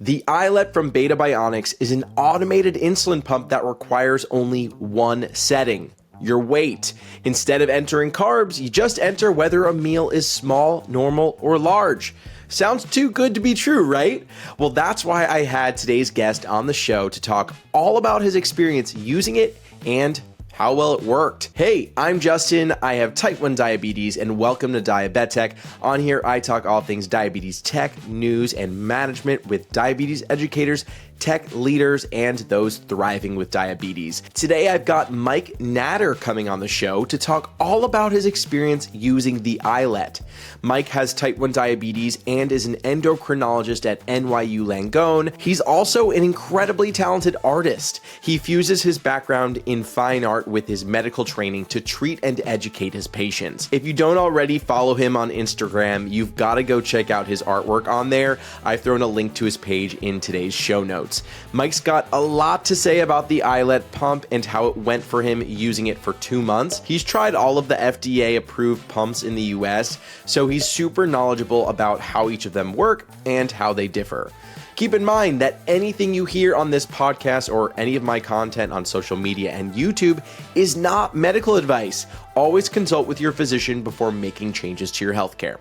The iLet from Beta Bionics is an automated insulin pump that requires only one setting: your weight. Instead of entering carbs, you just enter whether a meal is small, normal, or large. Sounds too good to be true, right? Well, that's why I had today's guest on the show to talk all about his experience using it and how well it worked. Hey, I'm Justin. I have type 1 diabetes, and welcome to Diabetech. On here, I talk all things diabetes tech, news, and management with diabetes educators, tech leaders, and those thriving with diabetes. Today, I've got Mike Natter coming on the show to talk all about his experience using the iLet. Mike has type 1 diabetes and is an endocrinologist at NYU Langone. He's also an incredibly talented artist. He fuses his background in fine art with his medical training to treat and educate his patients. If you don't already follow him on Instagram, you've got to go check out his artwork on there. I've thrown a link to his page in today's show notes. Mike's got a lot to say about the iLet pump and how it went for him using it for 2 months. He's tried all of the FDA approved pumps in the US, so he's super knowledgeable about how each of them work and how they differ. Keep in mind that anything you hear on this podcast or any of my content on social media and YouTube is not medical advice. Always consult with your physician before making changes to your healthcare.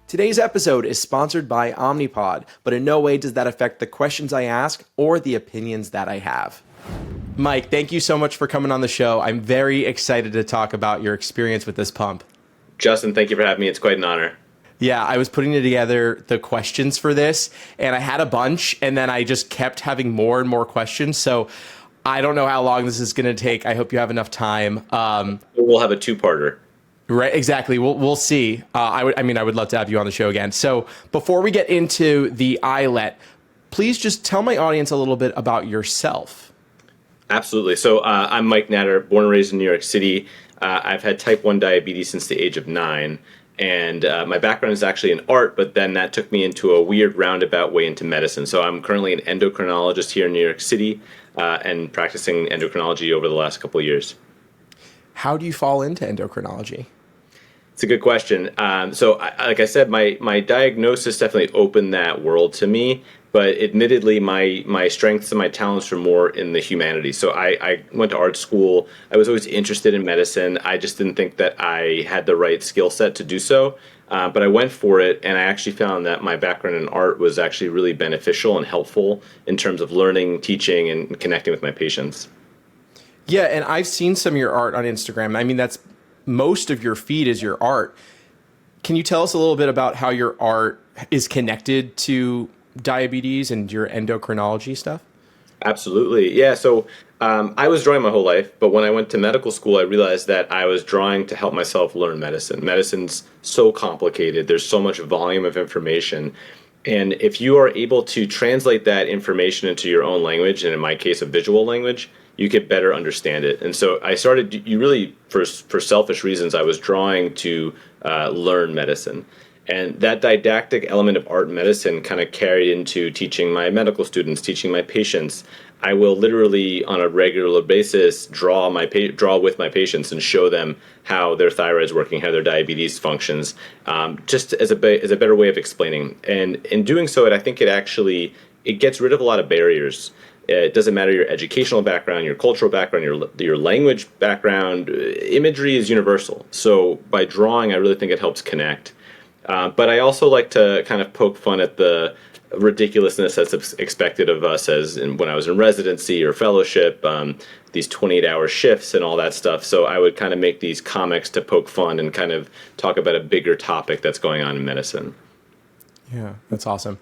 Today's episode is sponsored by Omnipod, but in no way does that affect the questions I ask or the opinions that I have. Mike, thank you so much for coming on the show. I'm very excited to talk about your experience with this pump. Justin, thank you for having me. It's quite an honor. Yeah, I was putting together the questions for this, and I had a bunch, and then I just kept having more and more questions. So I don't know how long this is going to take. I hope you have enough time. We'll have a two-parter. Right, exactly. We'll see. I would love to have you on the show again. So before we get into the iLet, please just tell my audience a little bit about yourself. Absolutely. So I'm Mike Natter, born and raised in New York City. I've had type 1 diabetes since the age of 9. And my background is actually in art, but then that took me into a weird roundabout way into medicine. So I'm currently an endocrinologist here in New York City and practicing endocrinology over the last couple of years. How do you fall into endocrinology? It's a good question. Like I said, my diagnosis definitely opened that world to me. But admittedly, my strengths and my talents are more in the humanities. So I went to art school. I was always interested in medicine. I just didn't think that I had the right skill set to do so. But I went for it, and I actually found that my background in art was actually really beneficial and helpful in terms of learning, teaching, and connecting with my patients. Yeah, and I've seen some of your art on Instagram. I mean, that's most of your feed is your art. Can you tell us a little bit about how your art is connected to diabetes and your endocrinology stuff? Absolutely. Yeah. So I was drawing my whole life, but when I went to medical school, I realized that I was drawing to help myself learn medicine. Medicine's so complicated. There's so much volume of information. And if you are able to translate that information into your own language, and in my case, a visual language, you could better understand it. And so I started, for selfish reasons, I was drawing to learn medicine. And that didactic element of art and medicine kind of carried into teaching my medical students, teaching my patients. I will literally, on a regular basis, draw with my patients and show them how their thyroid's working, how their diabetes functions, just as a better way of explaining. And in doing so, I think it gets rid of a lot of barriers. It doesn't matter your educational background, your cultural background, your language background. Imagery is universal. So by drawing, I really think it helps connect. But I also like to kind of poke fun at the ridiculousness that's expected of us when I was in residency or fellowship, these 28-hour shifts and all that stuff. So I would kind of make these comics to poke fun and kind of talk about a bigger topic that's going on in medicine. Yeah, that's awesome.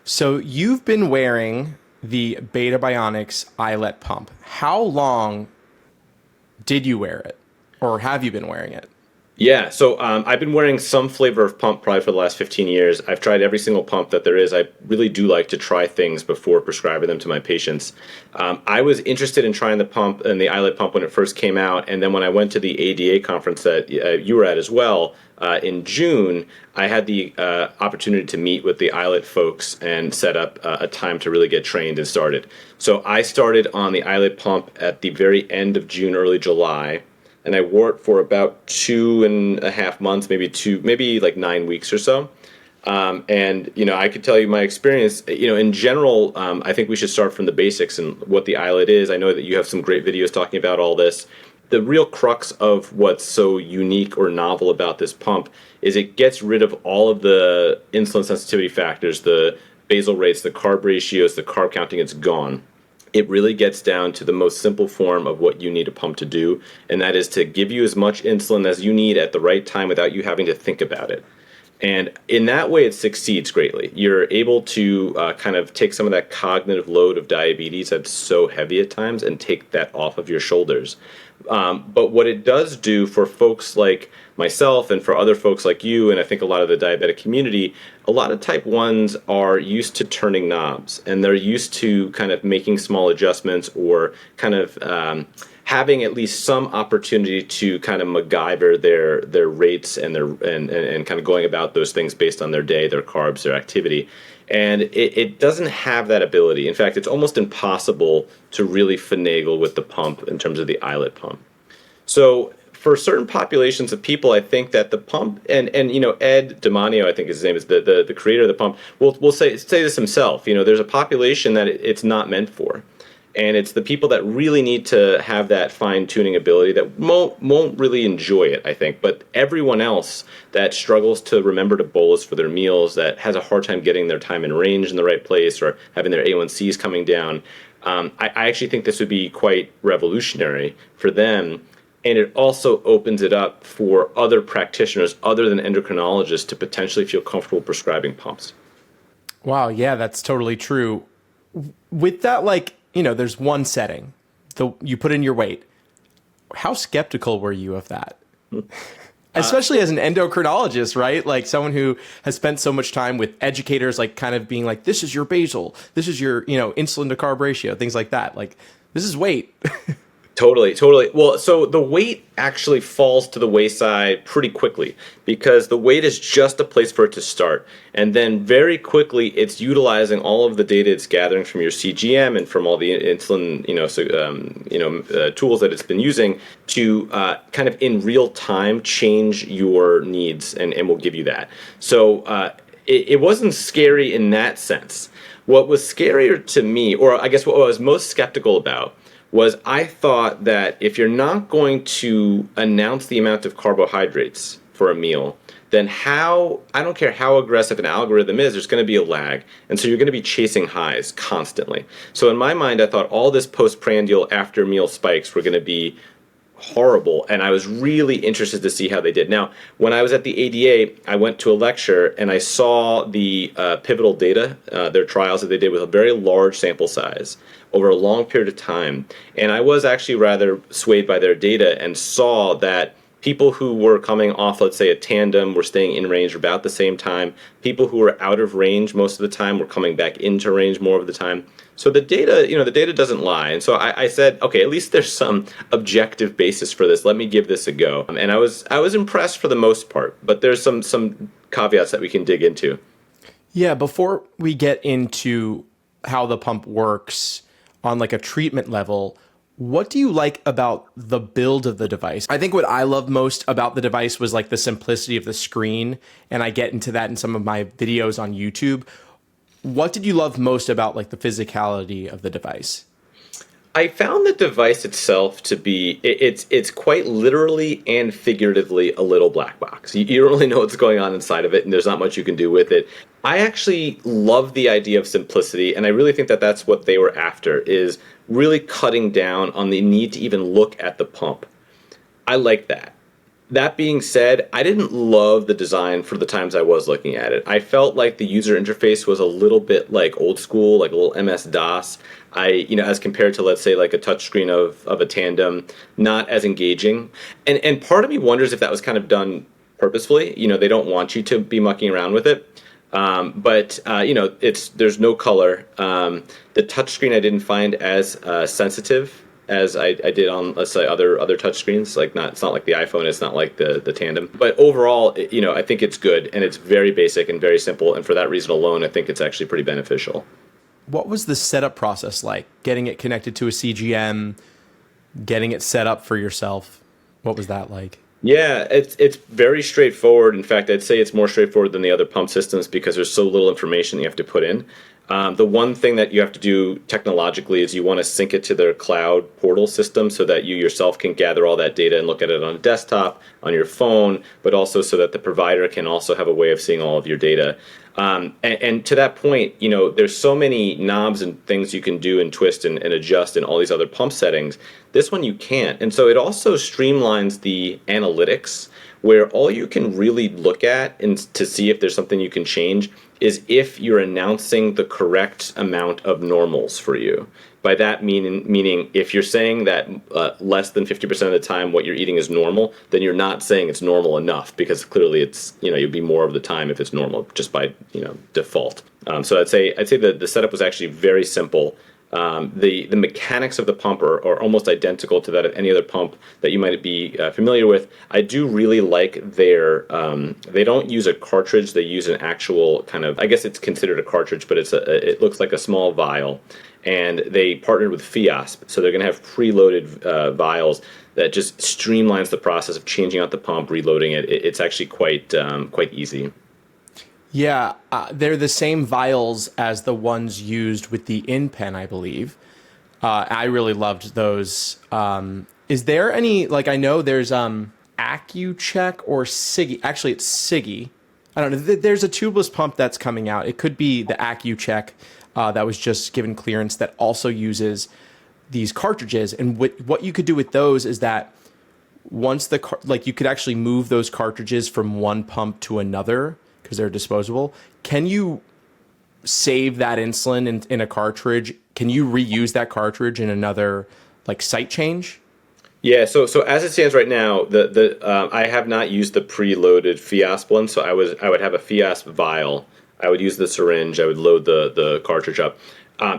So you've been wearing the Beta Bionics iLet pump. How long did you wear it, or have you been wearing it? Yeah, so I've been wearing some flavor of pump probably for the last 15 years. I've tried every single pump that there is. I really do like to try things before prescribing them to my patients. I was interested in trying the pump and the iLet pump when it first came out, and then when I went to the ADA conference that you were at as well in June, I had the opportunity to meet with the iLet folks and set up a time to really get trained and started. So I started on the iLet pump at the very end of June, early July. And I wore it for about 2.5 months, maybe like 9 weeks or so. And I could tell you my experience. In general, I think we should start from the basics and what the iLet is. I know that you have some great videos talking about all this. The real crux of what's so unique or novel about this pump is it gets rid of all of the insulin sensitivity factors, the basal rates, the carb ratios, the carb counting. It's gone. It really gets down to the most simple form of what you need a pump to do, and that is to give you as much insulin as you need at the right time without you having to think about it. And in that way, it succeeds greatly. You're able to kind of take some of that cognitive load of diabetes that's so heavy at times and take that off of your shoulders. But what it does do for folks like myself and for other folks like you, and I think a lot of the diabetic community, a lot of type 1s are used to turning knobs, and they're used to kind of making small adjustments or kind of having at least some opportunity to kind of MacGyver their rates and and kind of going about those things based on their day, their carbs, their activity. And it doesn't have that ability. In fact, it's almost impossible to really finagle with the pump in terms of the iLet pump. So for certain populations of people, I think that the pump, and Ed Demanio, I think his name is the creator of the pump, will say this himself. There's a population that it's not meant for. And it's the people that really need to have that fine-tuning ability that won't really enjoy it, I think. But everyone else that struggles to remember to bolus for their meals, that has a hard time getting their time in range in the right place or having their A1Cs coming down, I actually think this would be quite revolutionary for them. And it also opens it up for other practitioners other than endocrinologists to potentially feel comfortable prescribing pumps. Wow, yeah, that's totally true. With that, there's one setting. You put in your weight. How skeptical were you of that? Especially as an endocrinologist, right? Like someone who has spent so much time with educators, like kind of being like, this is your basal, this is your, insulin to carb ratio, things like that. Like, this is weight. Totally. Well, so the weight actually falls to the wayside pretty quickly because the weight is just a place for it to start. And then very quickly, it's utilizing all of the data it's gathering from your CGM and from all the insulin, tools that it's been using to kind of in real time change your needs, and will give you that. So it wasn't scary in that sense. What was scarier to me, or I guess what I was most skeptical about, was I thought that if you're not going to announce the amount of carbohydrates for a meal, then I don't care how aggressive an algorithm is, there's going to be a lag. And so you're going to be chasing highs constantly. So in my mind, I thought all this postprandial after meal spikes were going to be horrible, and I was really interested to see how they did. Now, when I was at the ADA, I went to a lecture and I saw the pivotal data, their trials that they did with a very large sample size over a long period of time, and I was actually rather swayed by their data and saw that people who were coming off, let's say, a tandem were staying in range about the same time. People who were out of range most of the time were coming back into range more of the time. So the data doesn't lie. And so I said, okay, at least there's some objective basis for this. Let me give this a go. And I was impressed for the most part, but there's some caveats that we can dig into. Yeah, before we get into how the pump works on like a treatment level, what do you like about the build of the device? I think what I love most about the device was like the simplicity of the screen, and I get into that in some of my videos on YouTube. What did you love most about like the physicality of the device? I found the device itself to be, it's quite literally and figuratively a little black box. You don't really know what's going on inside of it, and there's not much you can do with it. I actually love the idea of simplicity, and I really think that that's what they were after, is really cutting down on the need to even look at the pump. I like that. That being said, I didn't love the design for the times I was looking at it. I felt like the user interface was a little bit like old school, like a little MS-DOS. As compared to, let's say, like a touchscreen of a tandem, not as engaging. And part of me wonders if that was kind of done purposefully. They don't want you to be mucking around with it. But there's no color. The touchscreen I didn't find as sensitive as I did on, let's say, other touchscreens. It's not like the iPhone, it's not like the Tandem. But overall, I think it's good, and it's very basic and very simple. And for that reason alone, I think it's actually pretty beneficial. What was the setup process like? Getting it connected to a CGM, getting it set up for yourself. What was that like? Yeah, it's very straightforward. In fact, I'd say it's more straightforward than the other pump systems because there's so little information you have to put in. The one thing that you have to do technologically is you want to sync it to their cloud portal system so that you yourself can gather all that data and look at it on a desktop, on your phone, but also so that the provider can also have a way of seeing all of your data. And to that point, there's so many knobs and things you can do and twist and adjust in all these other pump settings. This one you can't. And so it also streamlines the analytics where all you can really look at and to see if there's something you can change is if you're announcing the correct amount of normals for you. By that meaning if you're saying that less than 50% of the time what you're eating is normal, then you're not saying it's normal enough because clearly it's you'd be more of the time if it's normal just by default. So I'd say that the setup was actually very simple. The mechanics of the pump are almost identical to that of any other pump that you might be familiar with. I do really like their they don't use a cartridge, they use an actual kind of, I guess it's considered a cartridge, but it looks like a small vial, and they partnered with FIASP, so they're going to have preloaded vials that just streamlines the process of changing out the pump, reloading it. It's actually quite easy. Yeah, they're the same vials as the ones used with the InPen, I believe. I really loved those. Is there any, like, I know there's AccuCheck or Sigi. Actually, it's Sigi. I don't know. There's a tubeless pump that's coming out. It could be the AccuCheck that was just given clearance that also uses these cartridges. And what you could do with those is that once you could actually move those cartridges from one pump to another because they're disposable. Can you save that insulin in a cartridge? Can you reuse that cartridge in another site change? Yeah, so as it stands right now, I have not used the preloaded FIASP one, so I would have a FIASP vial. I would use the syringe. I would load the cartridge up.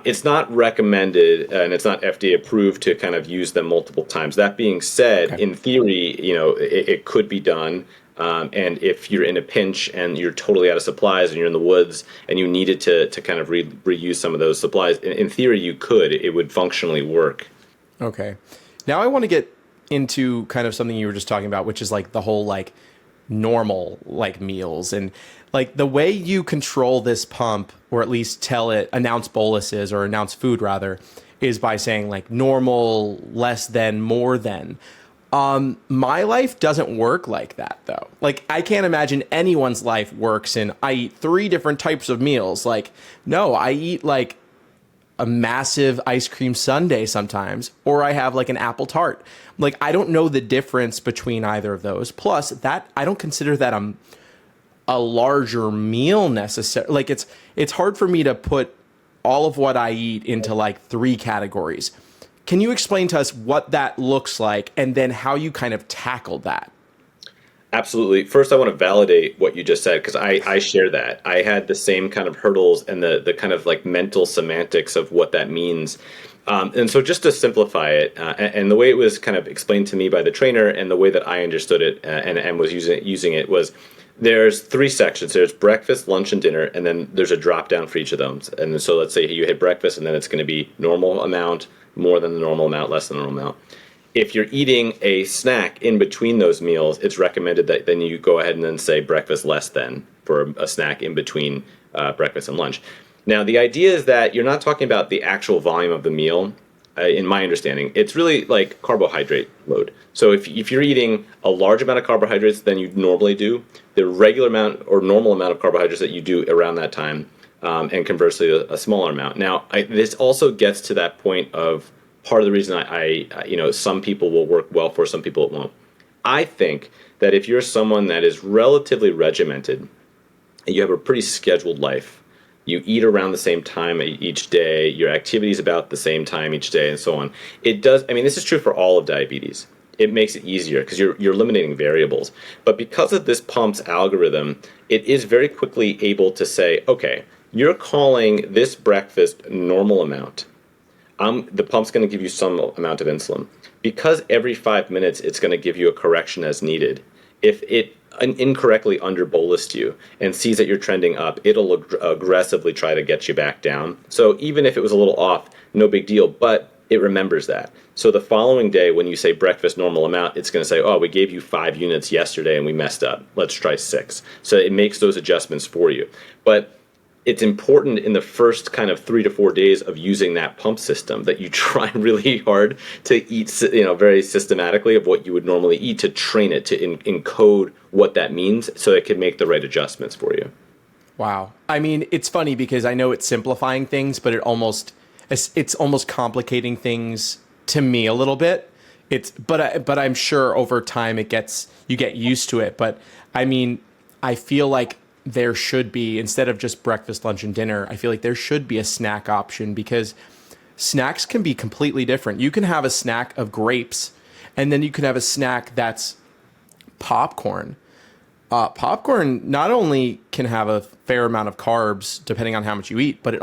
It's not recommended and it's not FDA approved to kind of use them multiple times. That being said, okay, in theory, it could be done. And if you're in a pinch and you're totally out of supplies and you're in the woods and you needed to kind of reuse some of those supplies, in theory you could. It would functionally work. Okay. Now I want to get into kind of something you were just talking about, which is the whole normal meals and the way you control this pump, or at least tell it, announce boluses or announce food rather, is by saying normal, less than, more than. My life doesn't work like that though. I can't imagine anyone's life works in I eat 3 different types of meals. No, I eat a massive ice cream sundae sometimes, or I have an apple tart. I don't know the difference between either of those. Plus that I don't consider that a larger meal necessarily. It's hard for me to put all of what I eat into 3 categories. Can you explain to us what that looks like and then how you kind of tackled that? Absolutely. First, I want to validate what you just said because I share that. I had the same kind of hurdles and the kind of mental semantics of what that means. And so just to simplify it, and the way it was kind of explained to me by the trainer and the way that I understood it and was using it was there's 3 sections. There's breakfast, lunch, and dinner, and then there's a drop down for each of them. And so let's say you hit breakfast, and then it's going to be normal amount, more than the normal amount, less than the normal amount. If you're eating a snack in between those meals, it's recommended that then you go ahead and then say breakfast less than for a snack in between breakfast and lunch. Now, the idea is that you're not talking about the actual volume of the meal. In my understanding, it's really like carbohydrate load. So if you're eating a large amount of carbohydrates than you normally do, the regular amount or normal amount of carbohydrates that you do around that time, and conversely a smaller amount. Now, this also gets to that point of part of the reason I some people will work well for, some people it won't. I think that if you're someone that is relatively regimented, and you have a pretty scheduled life, you eat around the same time each day, your activity is about the same time each day, and so on. It does, this is true for all of diabetes. It makes it easier because you're eliminating variables. But because of this pump's algorithm, it is very quickly able to say, okay, you're calling this breakfast normal amount. The pump's going to give you some amount of insulin. Because every 5 minutes it's going to give you a correction as needed. If it incorrectly under-bolused you and sees that you're trending up, it'll aggressively try to get you back down. So even if it was a little off, no big deal. But it remembers that. So the following day, when you say breakfast normal amount, it's going to say, oh, we gave you 5 units yesterday and we messed up. Let's try 6. So it makes those adjustments for you. But it's important in the first kind of 3 to 4 days of using that pump system that you try really hard to eat, very systematically of what you would normally eat, to train it to encode what that means so it can make the right adjustments for you. Wow. I mean, it's funny because I know it's simplifying things, but it's almost complicating things to me a little bit. But I'm sure over time you get used to it. But I mean, I feel like there should be, instead of just breakfast, lunch, and dinner, I feel like there should be a snack option, because snacks can be completely different. You can have a snack of grapes, and then you can have a snack that's popcorn. Popcorn not only can have a fair amount of carbs depending on how much you eat, but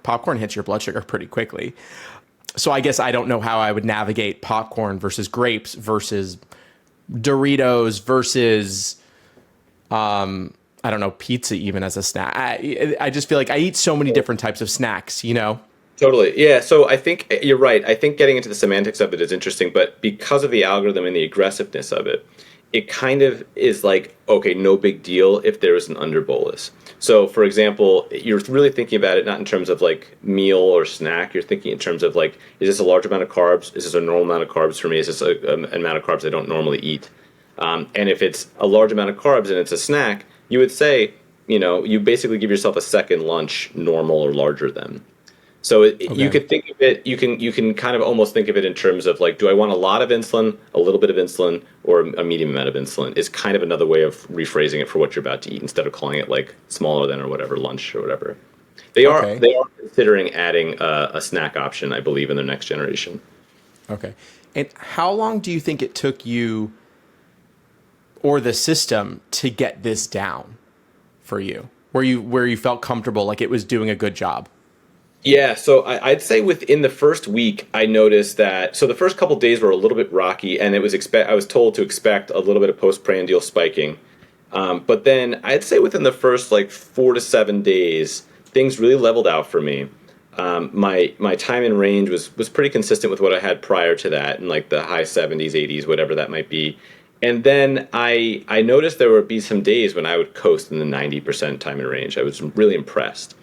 popcorn hits your blood sugar pretty quickly. So I guess I don't know how I would navigate popcorn versus grapes versus Doritos versus, I don't know, pizza even as a snack. I just feel like I eat so many different types of snacks, Totally. Yeah. So I think you're right. I think getting into the semantics of it is interesting, but because of the algorithm and the aggressiveness of it, it kind of is like, okay, no big deal if there is an under bolus. So for example, you're really thinking about it not in terms of like meal or snack. You're thinking in terms of like, is this a large amount of carbs? Is this a normal amount of carbs for me? Is this an amount of carbs I don't normally eat? And if it's a large amount of carbs and it's a snack, you would say, you basically give yourself a second lunch normal or larger than. So you could think of it, you can kind of almost think of it in terms of like, do I want a lot of insulin, a little bit of insulin, or a medium amount of insulin, is kind of another way of rephrasing it for what you're about to eat, instead of calling it like smaller than or whatever, lunch or whatever. They are considering adding a snack option, I believe, in their next generation. Okay. And how long do you think it took you or the system to get this down for you, where you felt comfortable, like it was doing a good job? Yeah, so I'd say within the first week, I noticed that. So the first couple days were a little bit rocky, and I was told to expect a little bit of postprandial spiking. But then I'd say within the first like 4 to 7 days, things really leveled out for me. My time in range was pretty consistent with what I had prior to that, in like the high 70s, 80s, whatever that might be. And then I noticed there would be some days when I would coast in the 90% time in range. I was really impressed.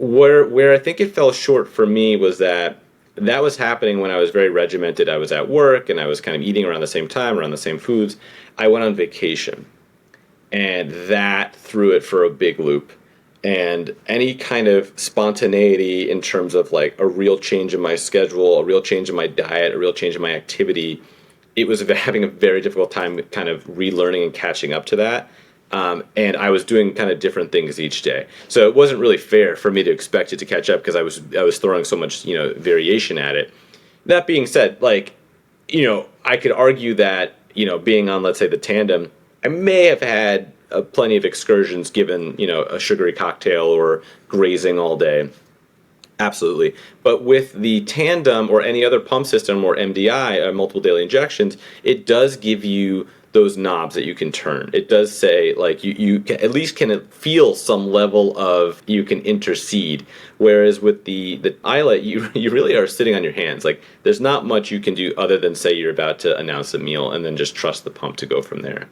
Where I think it fell short for me was that was happening when I was very regimented. I was at work and I was kind of eating around the same time, around the same foods. I went on vacation, and that threw it for a big loop. And any kind of spontaneity in terms of like a real change in my schedule, a real change in my diet, a real change in my activity, it was having a very difficult time kind of relearning and catching up to that. And I was doing kind of different things each day. So it wasn't really fair for me to expect it to catch up, because I was throwing so much, variation at it. That being said, like, I could argue that, being on, let's say, the tandem, I may have had plenty of excursions given, a sugary cocktail or grazing all day. Absolutely. But with the tandem or any other pump system or MDI, multiple daily injections, it does give you those knobs that you can turn. It does say, like, you can, at least can feel some level of, you can intercede. Whereas with the iLet, you really are sitting on your hands. Like, there's not much you can do other than say you're about to announce a meal and then just trust the pump to go from there.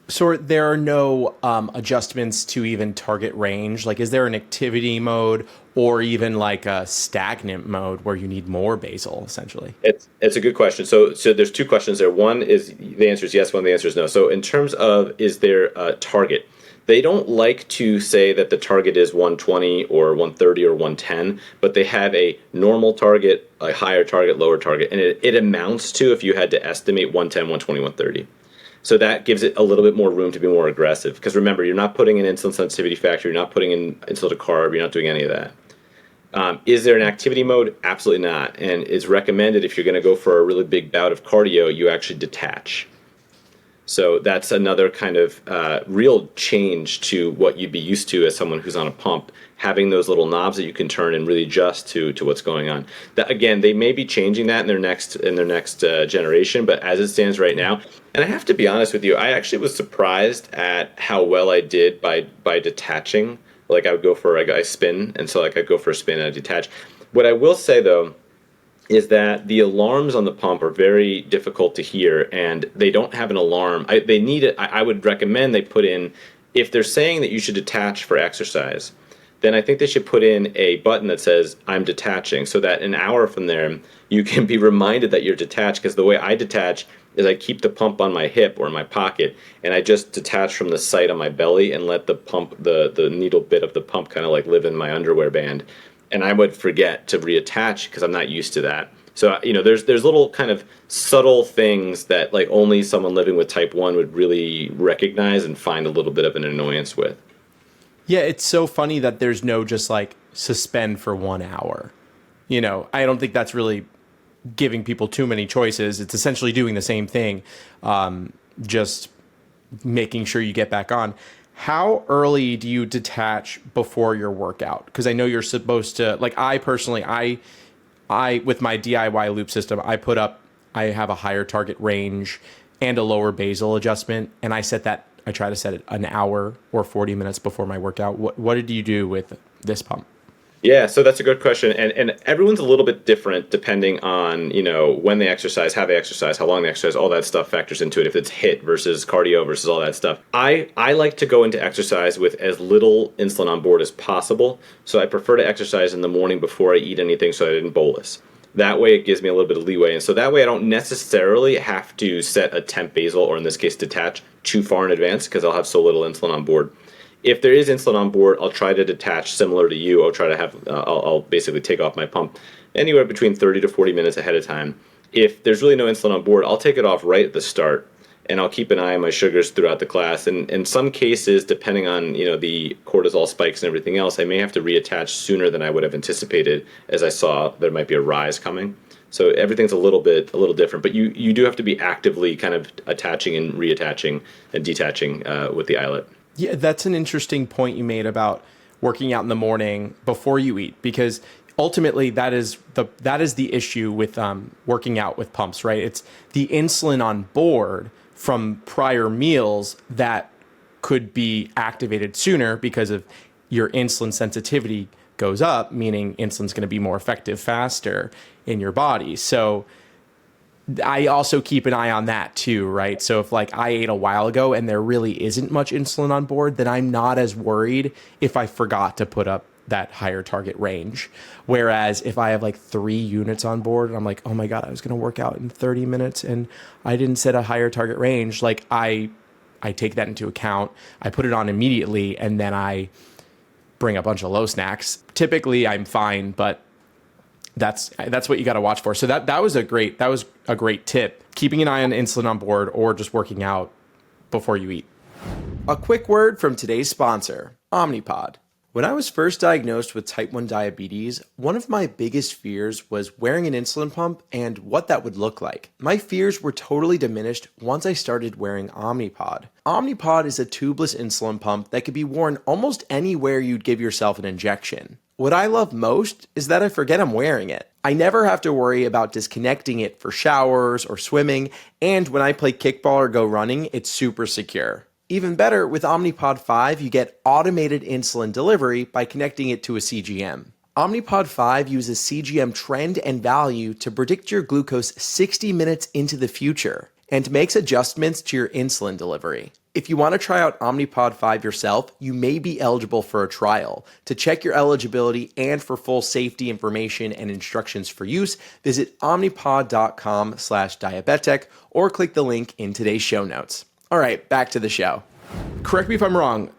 So there are no adjustments to even target range? Like, is there an activity mode or even like a stagnant mode where you need more basal, essentially? It's a good question. So there's two questions there. One is, the answer is yes, one the answer is no. So in terms of, is there a target? They don't like to say that the target is 120 or 130 or 110, but they have a normal target, a higher target, lower target, and it amounts to, if you had to estimate, 110, 120, 130. So that gives it a little bit more room to be more aggressive. Because remember, you're not putting in insulin sensitivity factor, you're not putting in insulin to carb, you're not doing any of that. Is there an activity mode? Absolutely not. And it's recommended, if you're going to go for a really big bout of cardio, you actually detach. So that's another kind of real change to what you'd be used to as someone who's on a pump, having those little knobs that you can turn and really adjust to what's going on. That, again, they may be changing that in their next generation, but as it stands right now, and I have to be honest with you, I actually was surprised at how well I did by detaching. Like, I would go for a spin, and so like I'd go for a spin and I'd detach. What I will say though is that the alarms on the pump are very difficult to hear, and they don't have an alarm. They need it. I would recommend they put in, if they're saying that you should detach for exercise, then I think they should put in a button that says I'm detaching, so that an hour from there you can be reminded that you're detached. Because the way I detach is I keep the pump on my hip or in my pocket, and I just detach from the site on my belly and let the pump, the needle bit of the pump, kind of like live in my underwear band. And I would forget to reattach because I'm not used to that. So there's little kind of subtle things that like only someone living with type 1 would really recognize and find a little bit of an annoyance with. Yeah, it's so funny that there's no just like suspend for 1 hour. I don't think that's really giving people too many choices. It's essentially doing the same thing, just making sure you get back on. How early do you detach before your workout? Because I know you're supposed to, like, I personally, I with my DIY loop system, I have a higher target range and a lower basal adjustment, and I try to set it an hour or 40 minutes before my workout. What did you do with this pump? Yeah, so that's a good question, and everyone's a little bit different depending on when they exercise, how they exercise, how long they exercise, all that stuff factors into it. If it's HIIT versus cardio versus all that stuff, I like to go into exercise with as little insulin on board as possible. So I prefer to exercise in the morning before I eat anything, so I didn't bolus. That way, it gives me a little bit of leeway, and so that way I don't necessarily have to set a temp basal, or in this case, detach too far in advance because I'll have so little insulin on board. If there is insulin on board, I'll try to detach similar to you. I'll try to have, I'll basically take off my pump anywhere between 30 to 40 minutes ahead of time. If there's really no insulin on board, I'll take it off right at the start, and I'll keep an eye on my sugars throughout the class. And in some cases, depending on the cortisol spikes and everything else, I may have to reattach sooner than I would have anticipated, as I saw there might be a rise coming. So everything's a little different, but you do have to be actively kind of attaching and reattaching and detaching with the iLet. Yeah, that's an interesting point you made about working out in the morning before you eat, because ultimately that is the issue with working out with pumps, right? It's the insulin on board from prior meals that could be activated sooner because of your insulin sensitivity goes up, meaning insulin's going to be more effective faster in your body. So I also keep an eye on that too, right? So if like I ate a while ago and there really isn't much insulin on board, then I'm not as worried if I forgot to put up that higher target range. Whereas if I have like 3 units on board and I'm like, oh my God, I was going to work out in 30 minutes and I didn't set a higher target range, like I take that into account. I put it on immediately and then I bring a bunch of low snacks. Typically I'm fine, but that's what you got to watch for. So that was a great tip. Keeping an eye on insulin on board or just working out before you eat. A quick word from today's sponsor, Omnipod. When I was first diagnosed with type 1 diabetes, one of my biggest fears was wearing an insulin pump and what that would look like. My fears were totally diminished once I started wearing Omnipod. Omnipod is a tubeless insulin pump that could be worn almost anywhere you'd give yourself an injection. What I love most is that I forget I'm wearing it. I never have to worry about disconnecting it for showers or swimming, and when I play kickball or go running, it's super secure. Even better, with Omnipod 5, you get automated insulin delivery by connecting it to a CGM. Omnipod 5 uses CGM trend and value to predict your glucose 60 minutes into the future and makes adjustments to your insulin delivery. If you want to try out Omnipod 5 yourself, you may be eligible for a trial. To check your eligibility and for full safety information and instructions for use, visit omnipod.com/diabetic or click the link in today's show notes. All right, back to the show. Correct me if I'm wrong.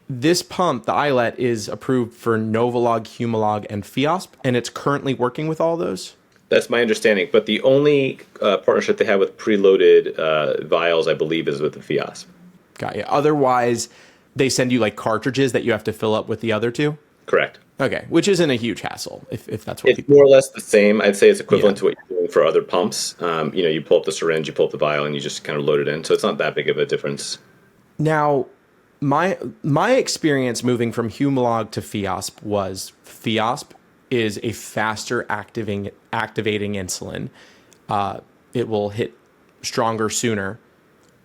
This pump, the iLet, is approved for Novolog, Humalog, and Fiasp, and it's currently working with all those? That's my understanding, but the only partnership they have with preloaded vials, I believe, is with the Fiasp. Got you. Otherwise, they send you like cartridges that you have to fill up with the other two? Correct. Okay, which isn't a huge hassle if that's what it's people... more or less the same. I'd say it's equivalent to what you're doing for other pumps. You pull up the syringe, you pull up the vial, and you just kind of load it in. So it's not that big of a difference. Now, my experience moving from Humalog to Fiasp was Fiasp is a faster activating insulin. It will hit stronger sooner.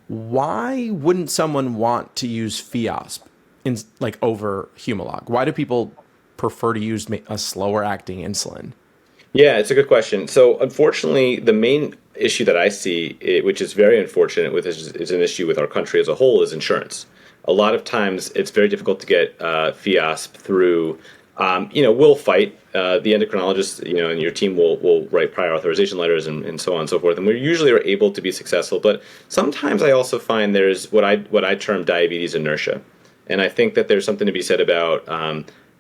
Why wouldn't someone want to use Fiasp over Humalog? Why do people prefer to use a slower acting insulin? Yeah, it's a good question. So, unfortunately, the main issue that I see, which is very unfortunate, is an issue with our country as a whole, is insurance. A lot of times, it's very difficult to get FIASP through. We'll fight. The endocrinologist, and your team will write prior authorization letters and so on and so forth, and we usually are able to be successful. But sometimes I also find there's what I term diabetes inertia, and I think that there's something to be said about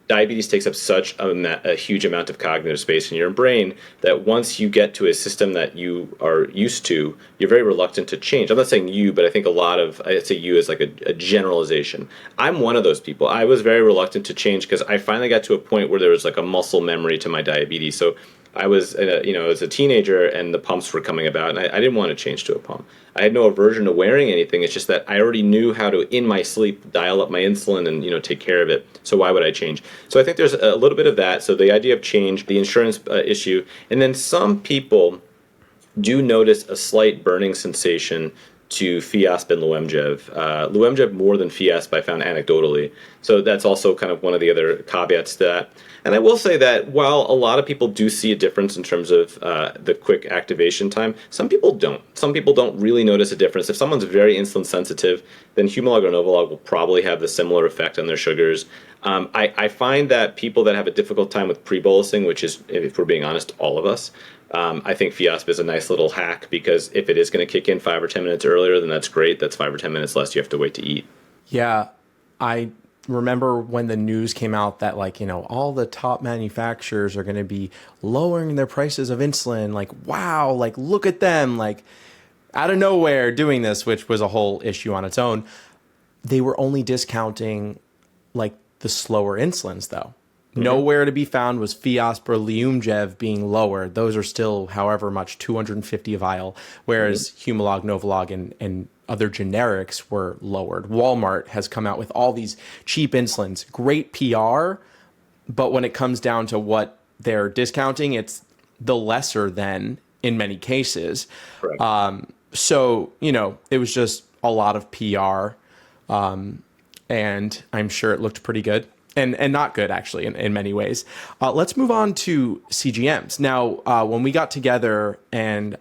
diabetes takes up such a huge amount of cognitive space in your brain that once you get to a system that you are used to, you're very reluctant to change. I'm not saying you, but I think I'd say you as like a generalization. I'm one of those people. I was very reluctant to change because I finally got to a point where there was like a muscle memory to my diabetes. So I was, as a teenager, and the pumps were coming about, and I didn't want to change to a pump. I had no aversion to wearing anything. It's just that I already knew how to, in my sleep, dial up my insulin and take care of it. So why would I change? So I think there's a little bit of that. So the idea of change, the insurance issue, and then some people do notice a slight burning sensation to Fiasp and Luemgev. Luemgev more than Fiasp I found anecdotally. So that's also kind of one of the other caveats to that. And I will say that while a lot of people do see a difference in terms of the quick activation time, some people don't. Some people don't really notice a difference. If someone's very insulin sensitive, then Humalog or Novolog will probably have the similar effect on their sugars. I find that people that have a difficult time with pre-bolusing, which is, if we're being honest, all of us, I think Fiasp is a nice little hack because if it is going to kick in 5 or 10 minutes earlier, then that's great. That's 5 or 10 minutes less you have to wait to eat. Yeah, I remember when the news came out that all the top manufacturers are going to be lowering their prices of insulin. Like, wow, like look at them, like out of nowhere doing this, which was a whole issue on its own. They were only discounting like the slower insulins though. Nowhere to be found was Fiasp or Liumjev being lower. Those are still, however much, 250 a vial, whereas Humalog, Novolog, and other generics were lowered. Walmart has come out with all these cheap insulins. Great PR, but when it comes down to what they're discounting, it's the lesser than in many cases. Correct. So, it was just a lot of PR, and I'm sure it looked pretty good. And not good, actually, in many ways. Let's move on to CGMs. Now, when we got together and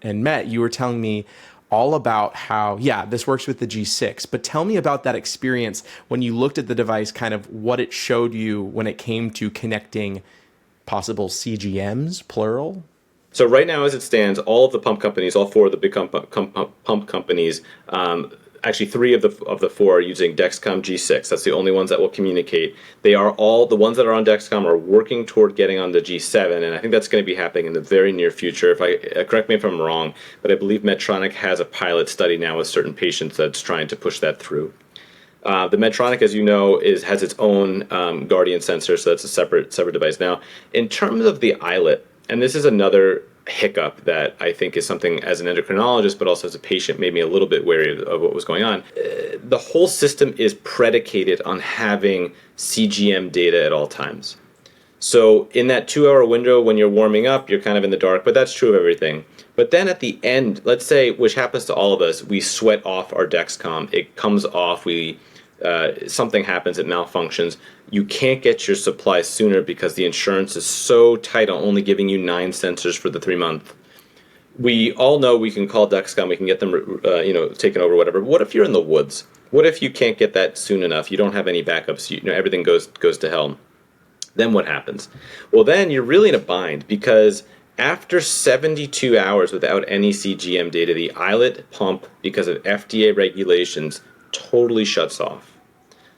met, you were telling me all about how, this works with the G6. But tell me about that experience when you looked at the device, kind of what it showed you when it came to connecting possible CGMs, plural. So right now, as it stands, all of the pump companies, all 4 of the big pump companies, actually 3 of the 4 are using Dexcom G6. That's the only ones that will communicate. They are all, the ones that are on Dexcom are working toward getting on the G7, and I think that's going to be happening in the very near future. If I correct me if I'm wrong, but I believe Medtronic has a pilot study now with certain patients that's trying to push that through. The Medtronic, as you know, has its own Guardian sensor, so that's a separate device. Now, in terms of the iLet, and this is another hiccup that I think is something as an endocrinologist, but also as a patient, made me a little bit wary of what was going on. The whole system is predicated on having CGM data at all times. So in that 2-hour window when you're warming up, you're kind of in the dark, but that's true of everything. But then at the end, let's say, which happens to all of us, we sweat off our Dexcom. It comes off, something happens, it malfunctions. You can't get your supply sooner because the insurance is so tight on only giving you 9 sensors for the 3-month. We all know we can call Dexcom, we can get them, taken over, whatever. But what if you're in the woods? What if you can't get that soon enough? You don't have any backups. Everything goes to hell. Then what happens? Well, then you're really in a bind because after 72 hours without any CGM data, the iLet pump, because of FDA regulations, totally shuts off.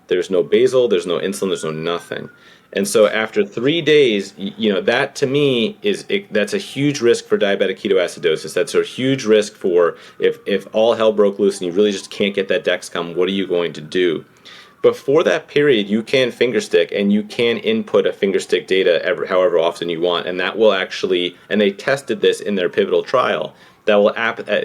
There's no basal, there's no insulin, there's no nothing. And so after 3 days, that to me that's a huge risk for diabetic ketoacidosis. That's a huge risk for if all hell broke loose and you really just can't get that Dexcom, what are you going to do? But for that period, you can fingerstick and you can input a fingerstick data however often you want, and that will actually, and they tested this in their pivotal trial, that will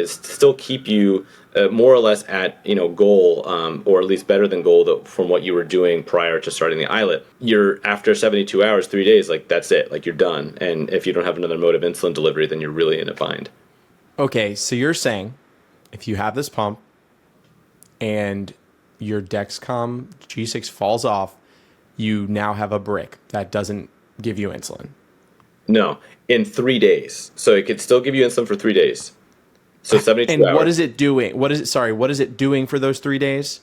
still keep you more or less at goal, or at least better than goal from what you were doing prior to starting the iLet. You're after 72 hours, 3 days, like that's it, like you're done. And if you don't have another mode of insulin delivery, then you're really in a bind. Okay, so you're saying if you have this pump and your Dexcom G6 falls off, you now have a brick that doesn't give you insulin. No, in 3 days. So it could still give you insulin for 3 days. So 72 And what hours. is it doing? What is it doing for those 3 days?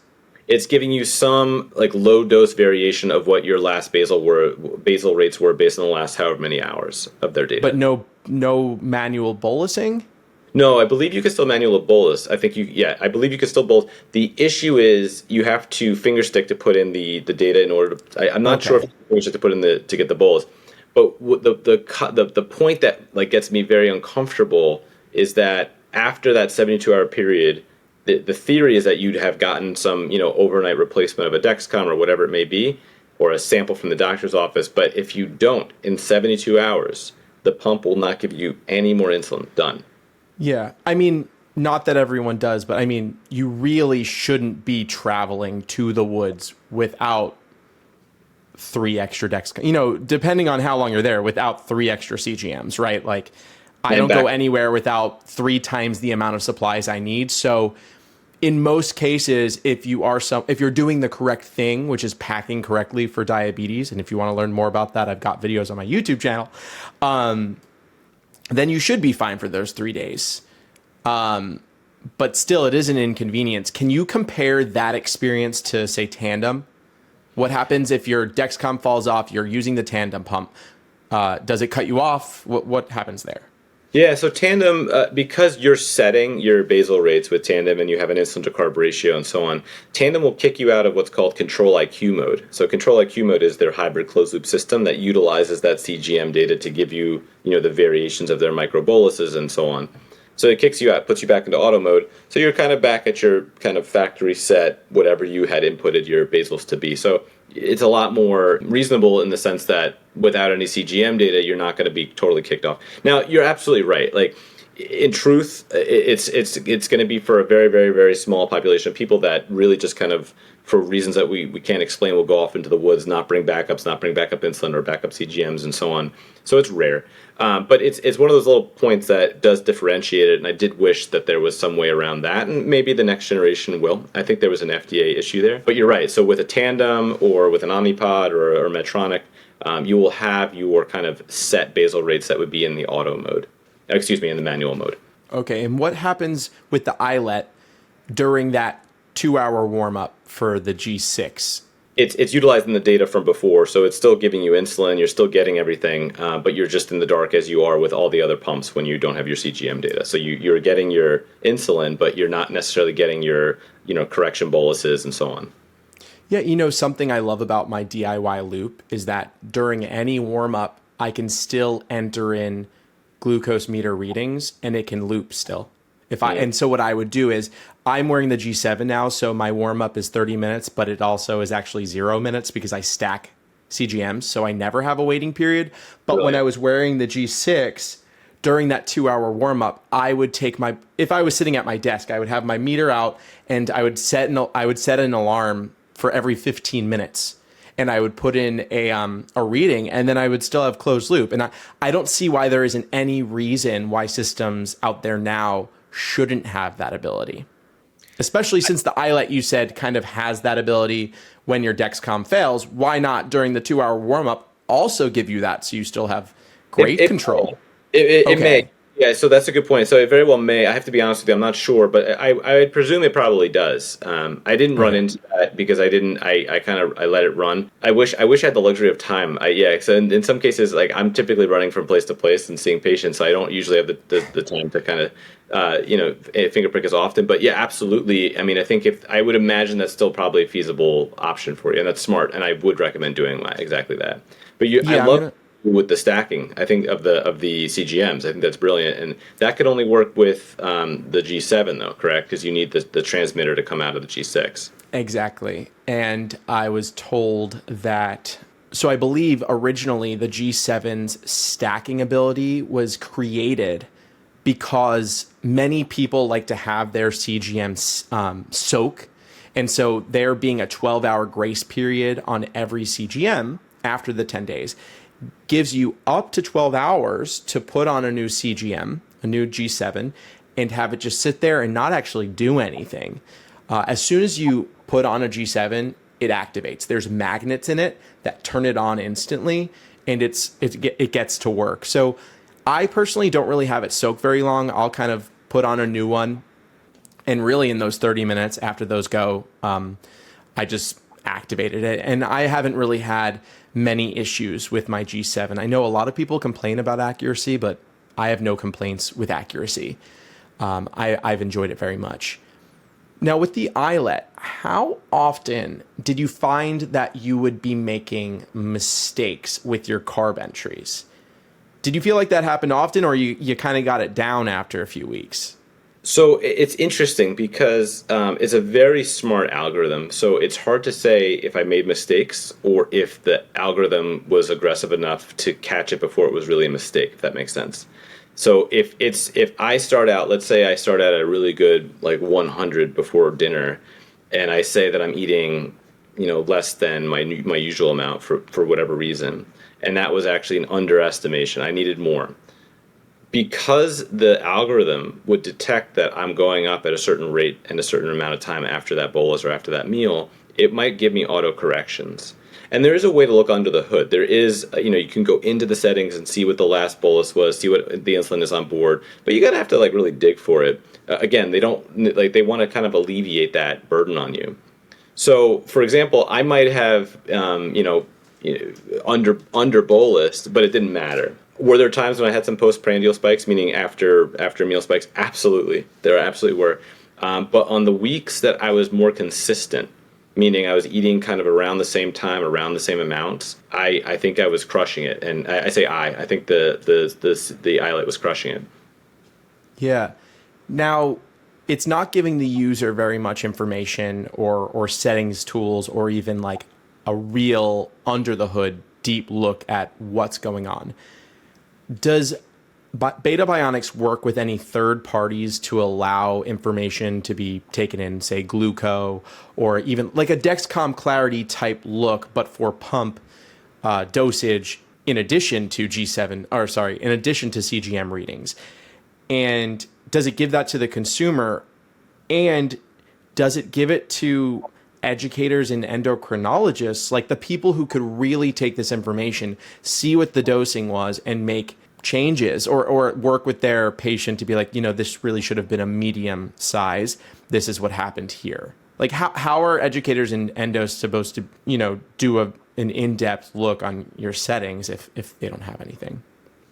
It's giving you some like low dose variation of what your last basal rates were based on the last however many hours of their But data. no manual bolusing? No, I believe you can still manual bolus. I believe you can still bolus. The issue is you have to finger stick to put in the data in order to. I'm not sure if Okay. you finger stick to put in to get the bolus, but the point that like gets me very uncomfortable is that after that 72-hour period, the theory is that you'd have gotten some overnight replacement of a Dexcom or whatever it may be, or a sample from the doctor's office. But if you don't in 72 hours, the pump will not give you any more insulin. Done. Yeah. I mean, not that everyone does, but I mean, you really shouldn't be traveling to the woods without three extra Dexcom. Depending on how long you're there, without three extra CGMs, right? Like, I And don't go back. anywhere without three times the amount of supplies I need. So, in most cases, if you're doing the correct thing, which is packing correctly for diabetes, and if you want to learn more about that, I've got videos on my YouTube channel. Then you should be fine for those 3 days. But still, it is an inconvenience. Can you compare that experience to, say, Tandem? What happens if your Dexcom falls off? You're using the Tandem pump. Does it cut you off? What happens there? Yeah, so Tandem, because you're setting your basal rates with Tandem and you have an insulin to carb ratio and so on, Tandem will kick you out of what's called Control IQ mode. So Control IQ mode is their hybrid closed loop system that utilizes that CGM data to give you, the variations of their microboluses and so on. So it kicks you out, puts you back into auto mode. So you're kind of back at your kind of factory set, whatever you had inputted your basals to be. So it's a lot more reasonable in the sense that without any CGM data, you're not going to be totally kicked off. Now, you're absolutely right. Like, in truth, it's going to be for a very, very, very small population of people that really just kind of, for reasons that we can't explain, will go off into the woods, not bring backups, not bring backup insulin or backup CGMs and so on. So it's rare. But it's one of those little points that does differentiate it, and I did wish that there was some way around that, and maybe the next generation will. I think there was an FDA issue there. But you're right. So with a Tandem or with an Omnipod or Medtronic, you will have your kind of set basal rates that would be in the auto mode. Excuse me, in the manual mode. Okay, and what happens with the iLet during that 2-hour warm up for the G6? It's utilizing the data from before, so it's still giving you insulin, you're still getting everything, but you're just in the dark as you are with all the other pumps when you don't have your CGM data. So you're getting your insulin, but you're not necessarily getting your correction boluses and so on. Yeah, something I love about my DIY loop is that during any warm up, I can still enter in glucose meter readings and it can loop still. And so what I would do is I'm wearing the G7 now, so my warm up is 30 minutes, but it also is actually 0 minutes because I stack CGMs, so I never have a waiting period. But when I was wearing the G6 during that 2-hour warm up, I would if I was sitting at my desk, I would have my meter out and I would set an alarm for every 15 minutes. And I would put in a reading, and then I would still have closed loop. And I don't see why there isn't any reason why systems out there now shouldn't have that ability. Especially since the iLet, you said, kind of has that ability when your Dexcom fails. Why not during the 2-hour warm-up also give you that so you still have great control? It may. Yeah, so that's a good point. So it very well may. I have to be honest with you, I'm not sure, but I presume it probably does. I didn't run into that because I didn't. I let it run. I wish I had the luxury of time. So in some cases, like I'm typically running from place to place and seeing patients, so I don't usually have the time to kind of finger prick as often. But yeah, absolutely. I mean, I think I would imagine that's still probably a feasible option for you, and that's smart. And I would recommend doing exactly that. But I love. With the stacking, I think of the CGMs, I think that's brilliant, and that could only work with the G7 though, correct? Because you need the transmitter to come out of the G6. Exactly, and I was told that. So I believe originally the G7's stacking ability was created because many people like to have their CGM soak, and so there being a 12-hour grace period on every CGM after the 10 days. Gives you up to 12 hours to put on a new CGM, a new G7, and have it just sit there and not actually do anything. As soon as you put on a G7, it activates. There's magnets in it that turn it on instantly, and it gets to work. So I personally don't really have it soak very long. I'll kind of put on a new one, and really in those 30 minutes after those go, I just activated it. And I haven't really had many issues with my G7. I know a lot of people complain about accuracy, but I have no complaints with accuracy. I've enjoyed it very much. Now, with the iLet, how often did you find that you would be making mistakes with your carb entries? Did you feel like that happened often, or you kind of got it down after a few weeks? So it's interesting because it's a very smart algorithm. So it's hard to say if I made mistakes or if the algorithm was aggressive enough to catch it before it was really a mistake, if that makes sense. So if I start out, let's say I start out at a really good like 100 before dinner, and I say that I'm eating, less than my usual amount for whatever reason, and that was actually an underestimation. I needed more. Because the algorithm would detect that I'm going up at a certain rate and a certain amount of time after that bolus or after that meal, it might give me auto corrections. And there is a way to look under the hood. There is, you can go into the settings and see what the last bolus was, see what the insulin is on board, but you gotta have to really dig for it. Again, they don't they want to kind of alleviate that burden on you. So, for example, I might have, under bolused, but it didn't matter. Were there times when I had some postprandial spikes, meaning after meal spikes? Absolutely, there absolutely were. But on the weeks that I was more consistent, meaning I was eating kind of around the same time, around the same amounts, I think I was crushing it. And I think the iLet was crushing it. Yeah. Now, it's not giving the user very much information or settings tools or even like a real under the hood deep look at what's going on. Does Beta Bionics work with any third parties to allow information to be taken in, say, Gluco, or even like a Dexcom Clarity type look, but for pump dosage in addition to in addition to CGM readings? And does it give that to the consumer? And does it give it to educators and endocrinologists, like the people who could really take this information, see what the dosing was, and make changes or work with their patient to be like, this really should have been a medium size. This is what happened here. Like how are educators and endos supposed to, do an in-depth look on your settings if they don't have anything?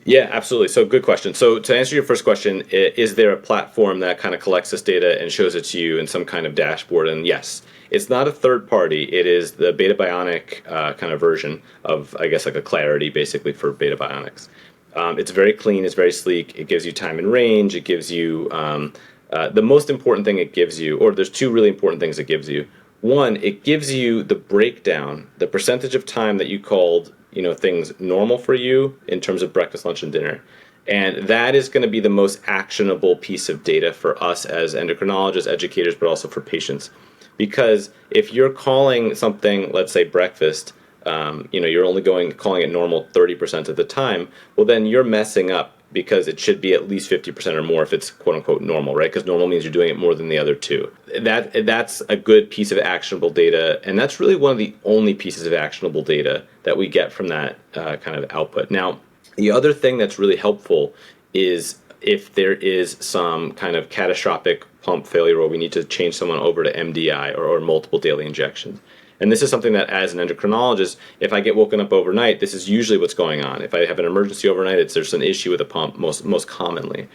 Yeah, absolutely. So good question. So to answer your first question, is there a platform that kind of collects this data and shows it to you in some kind of dashboard? And yes, it's not a third party. It is the Beta Bionic kind of version of, I guess, like a Clarity basically for Beta Bionics. It's very clean. It's very sleek. It gives you time and range. It gives you the most important thing it gives you, or there's two really important things it gives you. One, it gives you the breakdown, the percentage of time that you called things normal for you in terms of breakfast, lunch, and dinner. And that is going to be the most actionable piece of data for us as endocrinologists, educators, but also for patients. Because if you're calling something, let's say breakfast, you're only calling it normal 30% of the time, well, then you're messing up because it should be at least 50% or more if it's quote unquote normal, right? Because normal means you're doing it more than the other two. That's a good piece of actionable data, and that's really one of the only pieces of actionable data that we get from that kind of output. Now, the other thing that's really helpful is if there is some kind of catastrophic pump failure where we need to change someone over to MDI or multiple daily injections. And this is something that, as an endocrinologist, if I get woken up overnight, this is usually what's going on. If I have an emergency overnight, there's an issue with a pump most commonly.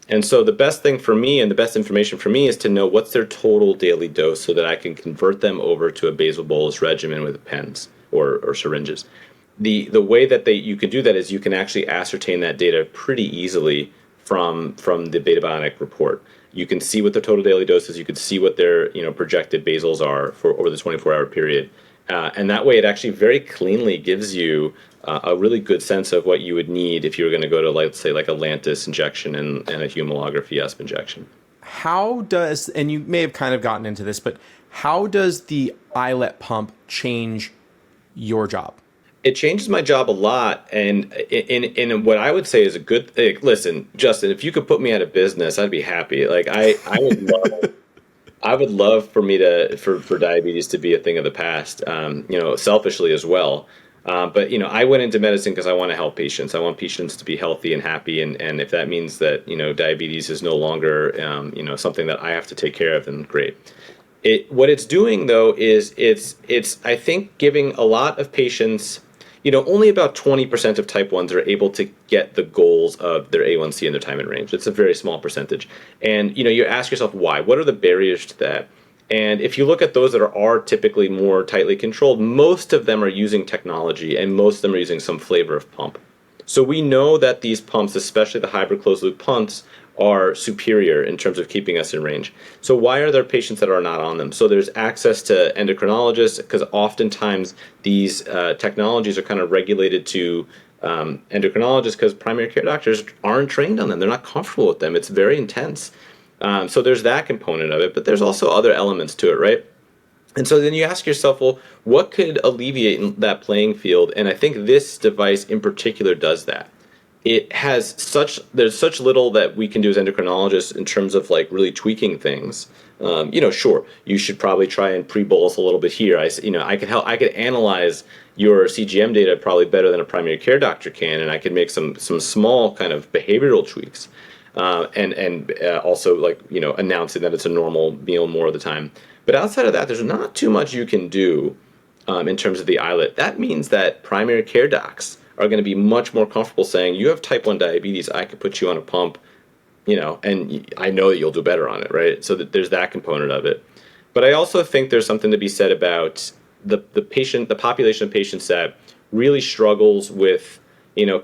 And so the best thing for me and the best information for me is to know what's their total daily dose so that I can convert them over to a basal bolus regimen with pens or syringes. The way that you can do that is you can actually ascertain that data pretty easily from the Beta Bionic report. You can see what the total daily dose is. You can see what their projected basals are for over the 24-hour period, and that way it actually very cleanly gives you a really good sense of what you would need if you were going to go to, let's say, like a Lantus injection and a humulography ESP injection. How does, and you may have kind of gotten into this, but how does the iLet pump change your job? It changes my job a lot, and in what I would say is a good thing. Listen, Justin, if you could put me out of business, I'd be happy. Like I would love, I would love for diabetes to be a thing of the past. Selfishly as well. But I went into medicine because I want to help patients. I want patients to be healthy and happy, and if that means that diabetes is no longer something that I have to take care of, then great. What it's doing though is it's I think giving a lot of patients. Only about 20% of type 1s are able to get the goals of their A1C and their time in range. It's a very small percentage. And you ask yourself why? What are the barriers to that? And if you look at those that are typically more tightly controlled, most of them are using technology and most of them are using some flavor of pump. So we know that these pumps, especially the hybrid closed loop pumps, are superior in terms of keeping us in range. So why are there patients that are not on them? So there's access to endocrinologists, because oftentimes these technologies are kind of regulated to endocrinologists because primary care doctors aren't trained on them. They're not comfortable with them. It's very intense. So there's that component of it, but there's also other elements to it, right? And so then you ask yourself, well, what could alleviate that playing field? And I think this device in particular does that. There's such little that we can do as endocrinologists in terms of like really tweaking things. Sure, you should probably try and pre-bolus a little bit here. I could analyze your CGM data probably better than a primary care doctor can, and I could make some small kind of behavioral tweaks. And also announcing that it's a normal meal more of the time. But outside of that, there's not too much you can do in terms of the iLet. That means that primary care docs are going to be much more comfortable saying, you have type 1 diabetes, I could put you on a pump, and I know that you'll do better on it, right? So that there's that component of it. But I also think there's something to be said about the population of patients that really struggles with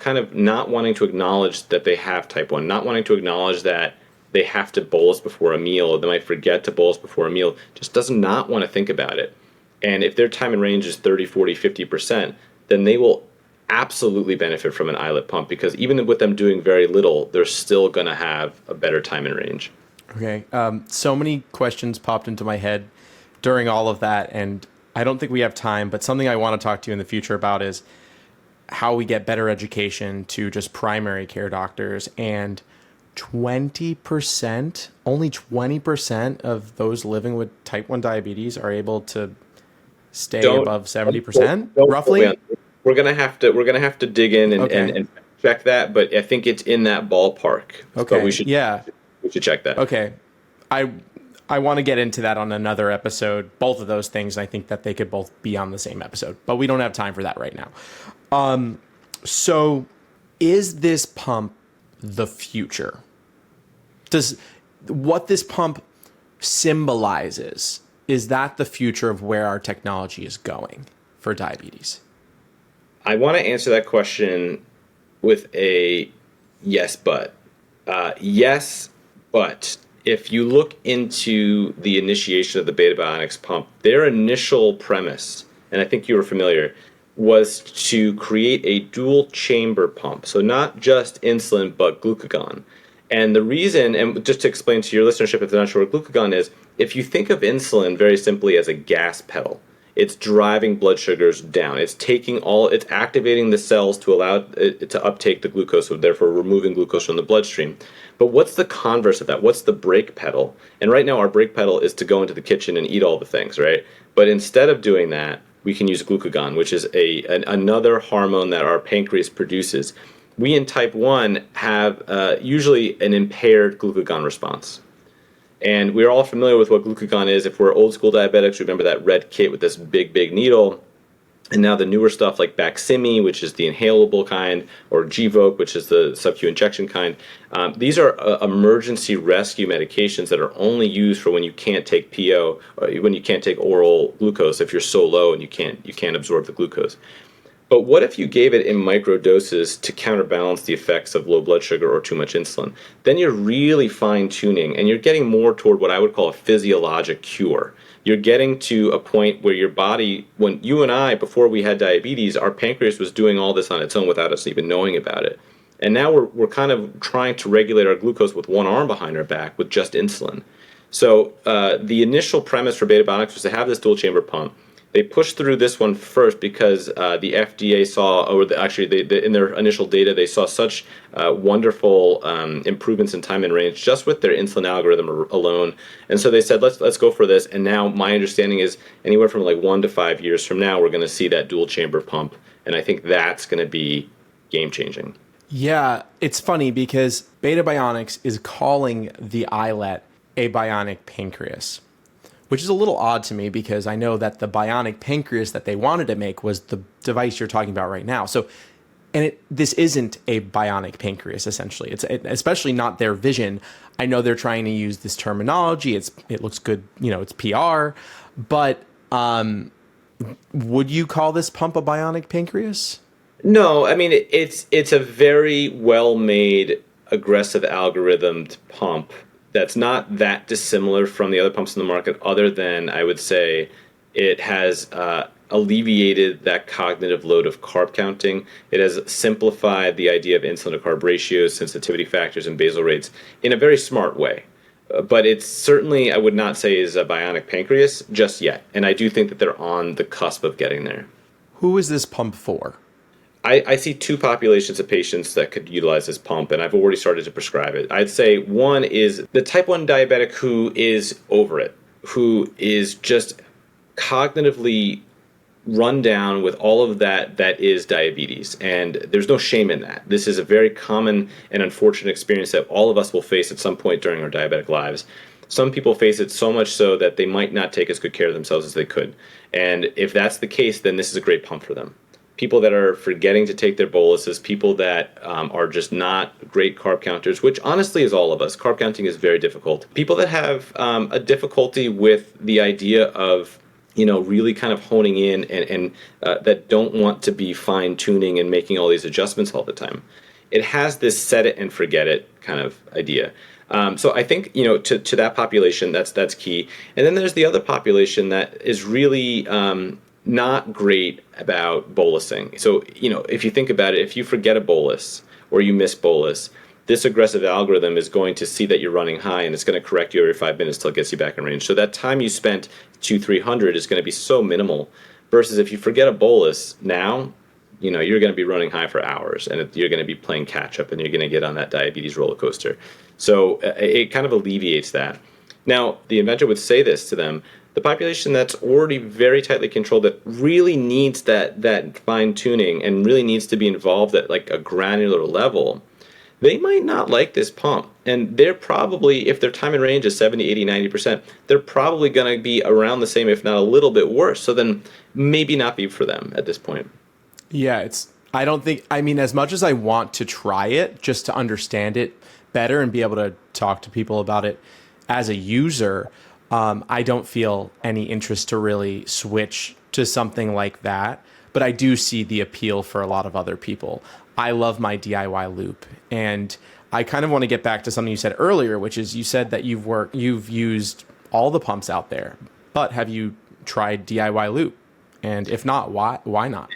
kind of not wanting to acknowledge that they have type 1, not wanting to acknowledge that they have to bolus before a meal, or they might forget to bolus before a meal, just does not want to think about it. And if their time in range is 30, 40, 50%, then they will absolutely benefit from an iLet pump, because even with them doing very little, they're still going to have a better time in range. Okay. So many questions popped into my head during all of that, and I don't think we have time, but something I want to talk to you in the future about is how we get better education to just primary care doctors. And 20%, only 20% of those living with type 1 diabetes are able to stay above 70%, roughly. We're gonna have to dig in and check that, but I think it's in that ballpark. Okay. But we should check that. Okay. I want to get into that on another episode, both of those things. I think that they could both be on the same episode, but we don't have time for that right now. So is this pump the future? Does what this pump symbolizes, is that the future of where our technology is going for diabetes? I want to answer that question with a yes, but. Yes, but if you look into the initiation of the Beta Bionics pump, their initial premise, and I think you were familiar, was to create a dual chamber pump. So not just insulin, but glucagon. And the reason, and just to explain to your listenership if they're not sure what glucagon is, if you think of insulin very simply as a gas pedal, it's driving blood sugars down. It's activating the cells to allow it to uptake the glucose, so therefore removing glucose from the bloodstream. But what's the converse of that? What's the brake pedal? And right now our brake pedal is to go into the kitchen and eat all the things, right? But instead of doing that, we can use glucagon, which is another hormone that our pancreas produces. We in type 1 have usually an impaired glucagon response. And we're all familiar with what glucagon is. If we're old school diabetics, remember that red kit with this big, big needle. And now the newer stuff like Baqsimi, which is the inhalable kind, or Gvoke, which is the sub-Q injection kind. These are emergency rescue medications that are only used for when you can't take PO, or when you can't take oral glucose if you're so low and you can't absorb the glucose. But what if you gave it in micro doses to counterbalance the effects of low blood sugar or too much insulin? Then you're really fine-tuning, and you're getting more toward what I would call a physiologic cure. You're getting to a point where your body, when you and I, before we had diabetes, our pancreas was doing all this on its own without us even knowing about it. And now we're kind of trying to regulate our glucose with one arm behind our back with just insulin. So the initial premise for Beta Bionics was to have this dual chamber pump. They pushed through this one first because the FDA saw, in their initial data, they saw such wonderful improvements in time and range just with their insulin algorithm alone. And so they said, let's go for this. And now my understanding is anywhere from like 1 to 5 years from now, we're going to see that dual chamber pump And I think that's going to be game changing. Yeah, it's funny because Beta Bionics is calling the iLet a bionic pancreas, which is a little odd to me because I know that the bionic pancreas that they wanted to make was the device you're talking about right now. So, this isn't a bionic pancreas, essentially. Especially not their vision. I know they're trying to use this terminology. It looks good, it's PR, but would you call this pump a bionic pancreas? No, I mean it's a very well made, aggressive algorithmed pump that's not that dissimilar from the other pumps in the market. Other than I would say it has alleviated that cognitive load of carb counting. It has simplified the idea of insulin to carb ratios, sensitivity factors, and basal rates in a very smart way. But it's certainly, I would not say, is a bionic pancreas just yet. And I do think that they're on the cusp of getting there. Who is this pump for? I see two populations of patients that could utilize this pump, and I've already started to prescribe it. I'd say one is the type 1 diabetic who is over it, who is just cognitively run down with all of that is diabetes. And there's no shame in that. This is a very common and unfortunate experience that all of us will face at some point during our diabetic lives. Some people face it so much so that they might not take as good care of themselves as they could. And if that's the case, then this is a great pump for them. People that are forgetting to take their boluses, people that are just not great carb counters, which honestly is all of us. Carb counting is very difficult. People that have a difficulty with the idea of really kind of honing in and that don't want to be fine tuning and making all these adjustments all the time. It has this set it and forget it kind of idea. So I think, to that population, that's key. And then there's the other population that is really not great about bolusing. So, if you think about it, if you forget a bolus or you miss bolus, this aggressive algorithm is going to see that you're running high and it's going to correct you every 5 minutes till it gets you back in range. So that time you spent 200-300 is going to be so minimal versus if you forget a bolus now, you're going to be running high for hours and you're going to be playing catch up and you're going to get on that diabetes roller coaster. So it kind of alleviates that. Now, the inventor would say this to them, the population that's already very tightly controlled that really needs that fine tuning and really needs to be involved at like a granular level, they might not like this pump. And they're probably, if their time in range is 70, 80, 90%, they're probably going to be around the same, if not a little bit worse. So then maybe not be for them at this point. Yeah, as much as I want to try it just to understand it better and be able to talk to people about it as a user, I don't feel any interest to really switch to something like that. But I do see the appeal for a lot of other people. I love my DIY loop. And I kind of want to get back to something you said earlier, which is you said that you've used all the pumps out there, but have you tried DIY loop? And if not, why not?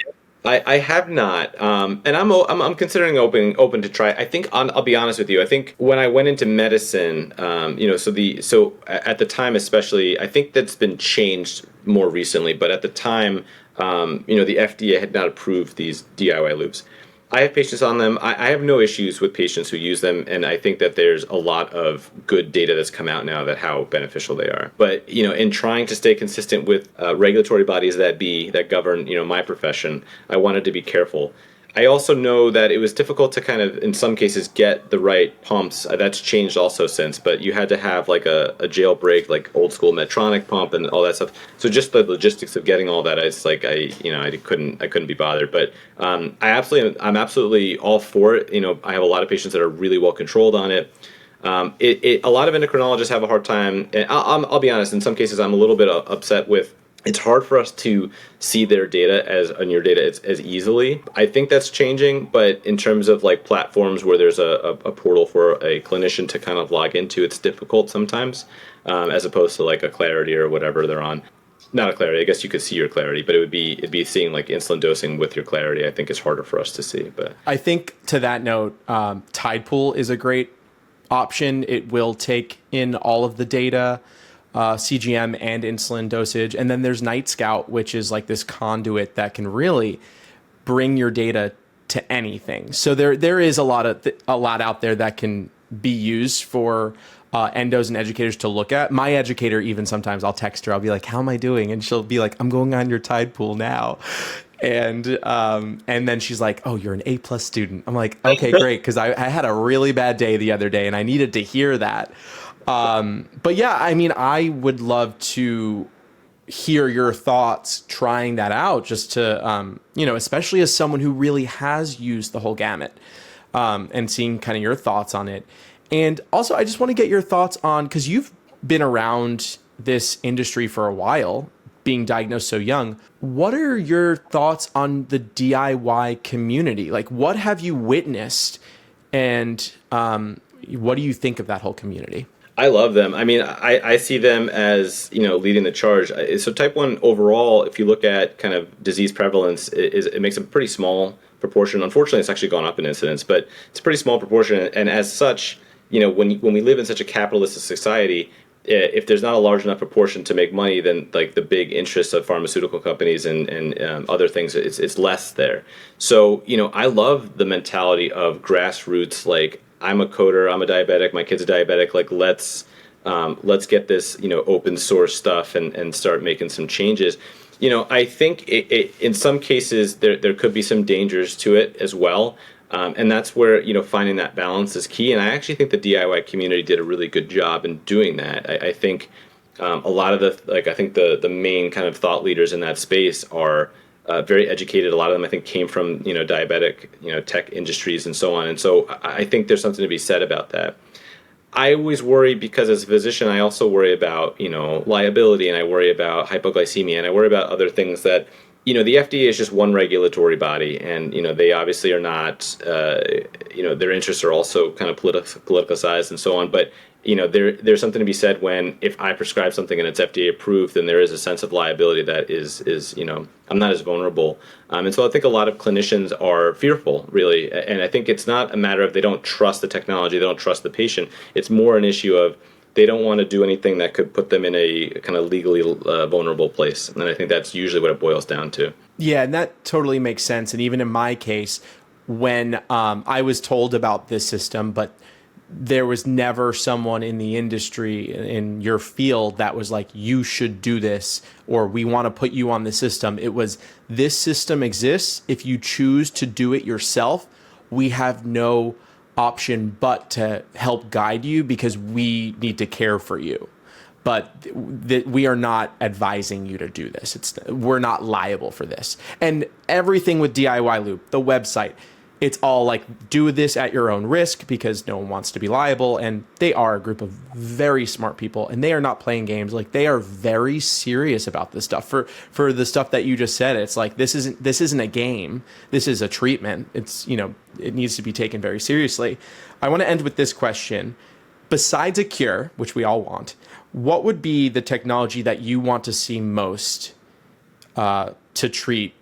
I have not, and I'm considering open to try. I think I'll be honest with you. I think when I went into medicine, so at the time especially, I think that's been changed more recently. But at the time, the FDA had not approved these DIY loops. I have patients on them. I have no issues with patients who use them, and I think that there's a lot of good data that's come out now that how beneficial they are. But in trying to stay consistent with regulatory bodies that govern my profession, I wanted to be careful. I also know that it was difficult to kind of, in some cases, get the right pumps. That's changed also since, but you had to have like a jailbreak, like old school Medtronic pump and all that stuff. So just the logistics of getting all that, it's like I couldn't be bothered. But I'm absolutely all for it. I have a lot of patients that are really well controlled on it. A lot of endocrinologists have a hard time. And I'll be honest. In some cases, I'm a little bit upset with. It's hard for us to see their data on your data as easily. I think that's changing, but in terms of like platforms where there's a portal for a clinician to kind of log into, it's difficult sometimes, as opposed to like a Clarity or whatever they're on. Not a Clarity, I guess you could see your Clarity, but it'd be seeing like insulin dosing with your Clarity. I think is harder for us to see. But I think to that note, Tidepool is a great option. It will take in all of the data. CGM and insulin dosage. And then there's Night Scout, which is like this conduit that can really bring your data to anything. So there is a lot out there that can be used for endos and educators to look at. My educator, even sometimes I'll text her, I'll be like, how am I doing? And she'll be like, I'm going on your Tidepool now. And then she's like, "Oh, you're an A+ student." I'm like, "Okay, great," because I had a really bad day the other day, and I needed to hear that. But yeah, I mean, I would love to hear your thoughts trying that out, just to especially as someone who really has used the whole gamut, and seeing kind of your thoughts on it. And also, I just want to get your thoughts on, because you've been around this industry for a while, being diagnosed so young. What are your thoughts on the DIY community? Like, what have you witnessed, and what do you think of that whole community? I love them. I mean, I see them as, leading the charge. So type 1 overall, if you look at kind of disease prevalence, it makes a pretty small proportion. Unfortunately, it's actually gone up in incidence, but it's a pretty small proportion. And as such, when we live in such a capitalistic society, if there's not a large enough proportion to make money, then like the big interests of pharmaceutical companies and other things, it's less there. So, I love the mentality of grassroots, like, I'm a coder, I'm a diabetic, my kid's a diabetic, like let's get this, open source stuff and start making some changes. I think in some cases there could be some dangers to it as well. And that's where, finding that balance is key. And I actually think the DIY community did a really good job in doing that. I think a lot of the main kind of thought leaders in that space are very educated. A lot of them, I think, came from, diabetic, tech industries and so on. And so I think there's something to be said about that. I always worry because as a physician, I also worry about, liability, and I worry about hypoglycemia, and I worry about other things that, the FDA is just one regulatory body, and, they obviously are not, their interests are also kind of politicized and so on. But, there's something to be said when, if I prescribe something and it's FDA approved, then there is a sense of liability that is I'm not as vulnerable. And so I think a lot of clinicians are fearful, really. And I think it's not a matter of they don't trust the technology, they don't trust the patient. It's more an issue of they don't want to do anything that could put them in a kind of legally vulnerable place. And I think that's usually what it boils down to. Yeah, and that totally makes sense. And even in my case, when I was told about this system, but there was never someone in the industry, in your field, that was like, you should do this, or we want to put you on the system. It was, this system exists. If you choose to do it yourself, we have no option but to help guide you, because we need to care for you. But we are not advising you to do this. We're not liable for this. And everything with DIY Loop, the website, it's all like, do this at your own risk, because no one wants to be liable. And they are a group of very smart people, and they are not playing games. Like, they are very serious about this stuff. For the stuff that you just said, it's like, this isn't a game. This is a treatment. It's, it needs to be taken very seriously. I want to end with this question. Besides a cure, which we all want, what would be the technology that you want to see most to treat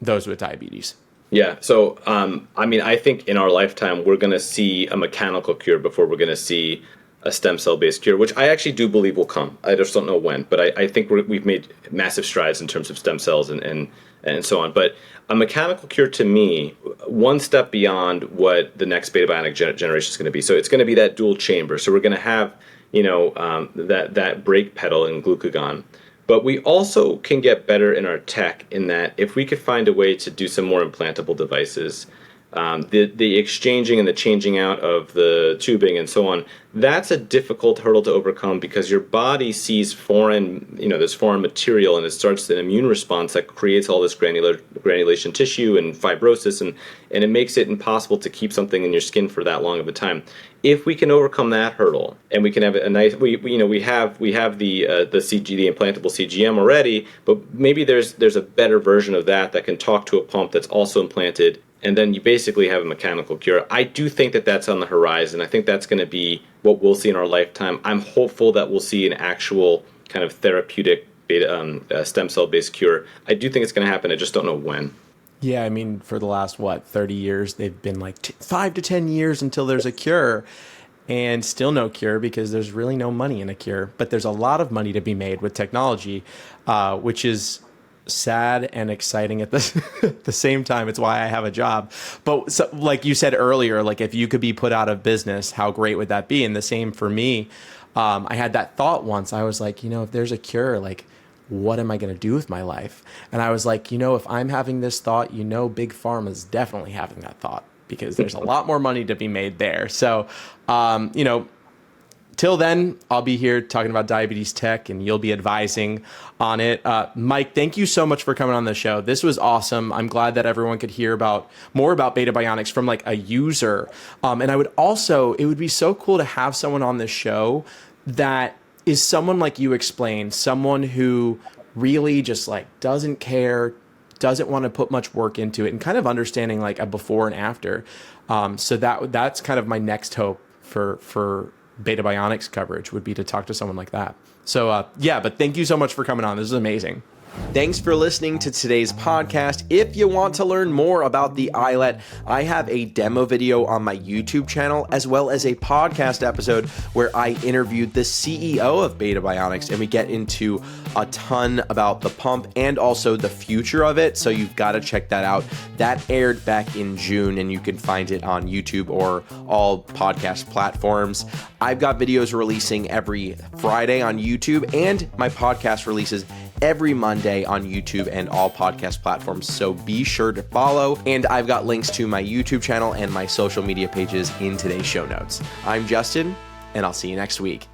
those with diabetes? Yeah. So, I think in our lifetime, we're going to see a mechanical cure before we're going to see a stem cell based cure, which I actually do believe will come. I just don't know when, but I think we've made massive strides in terms of stem cells and so on. But a mechanical cure, to me, one step beyond what the next Beta Bionic generation is going to be. So it's going to be that dual chamber. So we're going to have, that brake pedal in glucagon. But we also can get better in our tech, in that if we could find a way to do some more implantable devices, the exchanging and the changing out of the tubing and so on, that's a difficult hurdle to overcome, because your body sees this foreign material, and it starts an immune response that creates all this granulation tissue and fibrosis, and it makes it impossible to keep something in your skin for that long of a time. If we can overcome that hurdle, and we can have a nice, we have the implantable CGM already, but maybe there's a better version of that can talk to a pump that's also implanted, and then you basically have a mechanical cure. I do think that that's on the horizon. I think that's going to be what we'll see in our lifetime. I'm hopeful that we'll see an actual kind of therapeutic stem cell based cure. I do think it's going to happen. I just don't know when. Yeah, I mean, for the last, 30 years, they've been like 5 to 10 years until there's a cure, and still no cure, because there's really no money in a cure. But there's a lot of money to be made with technology, which is sad and exciting at the same time. It's why I have a job. But so, like you said earlier, like, if you could be put out of business, how great would that be? And the same for me. I had that thought once. I was like, if there's a cure, like, what am I going to do with my life? And I was like, if I'm having this thought, Big Pharma's definitely having that thought, because there's a lot more money to be made there. So, till then, I'll be here talking about diabetes tech, and you'll be advising on it. Mike, thank you so much for coming on the show. This was awesome. I'm glad that everyone could hear more about Beta Bionics from like a user. And it would be so cool to have someone on this show that is someone like you explained, someone who really just like doesn't care, doesn't want to put much work into it, and kind of understanding like a before and after. So that's kind of my next hope for Beta Bionics coverage, would be to talk to someone like that. So but thank you so much for coming on. This is amazing. Thanks for listening to today's podcast. If you want to learn more about the iLet, I have a demo video on my YouTube channel, as well as a podcast episode where I interviewed the CEO of Beta Bionics, and we get into a ton about the pump and also the future of it. So you've got to check that out. That aired back in June, and you can find it on YouTube or all podcast platforms. I've got videos releasing every Friday on YouTube, and my podcast releases every Monday on YouTube and all podcast platforms. So be sure to follow. And I've got links to my YouTube channel and my social media pages in today's show notes. I'm Justin, and I'll see you next week.